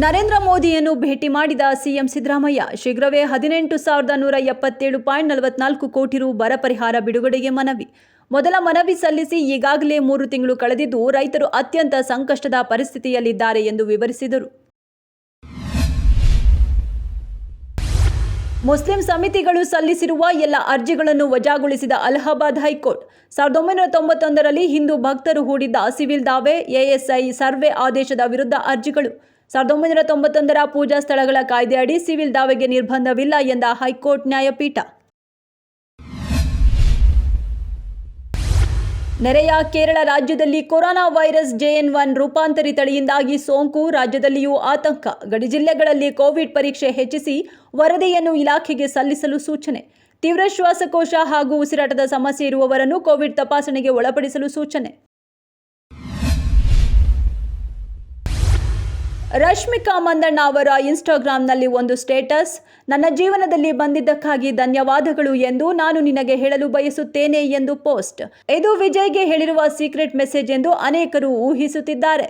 ನರೇಂದ್ರ ಮೋದಿಯನ್ನು ಭೇಟಿ ಮಾಡಿದ ಸಿಎಂ ಸಿದ್ದರಾಮಯ್ಯ ಶೀಘ್ರವೇ 18,177.44 ಕೋಟಿ ರು ಬರ ಪರಿಹಾರ ಬಿಡುಗಡೆಗೆ ಮನವಿ. ಮೊದಲ ಮನವಿ ಸಲ್ಲಿಸಿ ಈಗಾಗಲೇ 3 ತಿಂಗಳು ಕಳೆದಿದ್ದು ರೈತರು ಅತ್ಯಂತ ಸಂಕಷ್ಟದ ಪರಿಸ್ಥಿತಿಯಲ್ಲಿದ್ದಾರೆ ಎಂದು ವಿವರಿಸಿದರು. ಮುಸ್ಲಿಂ ಸಮಿತಿಗಳು ಸಲ್ಲಿಸಿರುವ ಎಲ್ಲ ಅರ್ಜಿಗಳನ್ನು ವಜಾಗೊಳಿಸಿದ ಅಲಹಾಬಾದ್ ಹೈಕೋರ್ಟ್. 1991ರಲ್ಲಿ ಹಿಂದೂ ಭಕ್ತರು ಹೂಡಿದ್ದ ಸಿವಿಲ್ ದಾವೆ, ಎಎಸ್ಐ ಸರ್ವೆ ಆದೇಶದ ವಿರುದ್ಧ ಅರ್ಜಿಗಳು. 1991ರ ಪೂಜಾ ಸ್ಥಳಗಳ ಕಾಯ್ದೆ ಅಡಿ ಸಿವಿಲ್ ದಾವೆಗೆ ನಿರ್ಬಂಧವಿಲ್ಲ ಎಂದ ಹೈಕೋರ್ಟ್ ನ್ಯಾಯಪೀಠ. ನೆರೆಯ ಕೇರಳ ರಾಜ್ಯದಲ್ಲಿ ಕೊರೋನಾ ವೈರಸ್ JN1 ರೂಪಾಂತರಿ ತಳಿಯಿಂದಾಗಿ ಸೋಂಕು, ರಾಜ್ಯದಲ್ಲಿಯೂ ಆತಂಕ. ಗಡಿ ಜಿಲ್ಲೆಗಳಲ್ಲಿ ಕೋವಿಡ್ ಪರೀಕ್ಷೆ ಹೆಚ್ಚಿಸಿ ವರದಿಯನ್ನು ಇಲಾಖೆಗೆ ಸಲ್ಲಿಸಲು ಸೂಚನೆ. ತೀವ್ರ ಶ್ವಾಸಕೋಶ ಹಾಗೂ ಉಸಿರಾಟದ ಸಮಸ್ಯೆ ಇರುವವರನ್ನು ಕೋವಿಡ್ ತಪಾಸಣೆಗೆ ಒಳಪಡಿಸಲು ಸೂಚನೆ. ರಶ್ಮಿಕಾ ಮಂದಣ್ಣ ಅವರ ಇನ್ಸ್ಟಾಗ್ರಾಂನಲ್ಲಿ ಒಂದು ಸ್ಟೇಟಸ್, ನನ್ನ ಜೀವನದಲ್ಲಿ ಬಂದಿದ್ದಕ್ಕಾಗಿ ಧನ್ಯವಾದಗಳು ಎಂದು ನಾನು ನಿನಗೆ ಹೇಳಲು ಬಯಸುತ್ತೇನೆ ಎಂದು ಪೋಸ್ಟ್. ಇದು ವಿಜಯ್ಗೆ ಹೇಳಿರುವ ಸೀಕ್ರೆಟ್ ಮೆಸೇಜ್ ಎಂದು ಅನೇಕರು ಊಹಿಸುತ್ತಿದ್ದಾರೆ.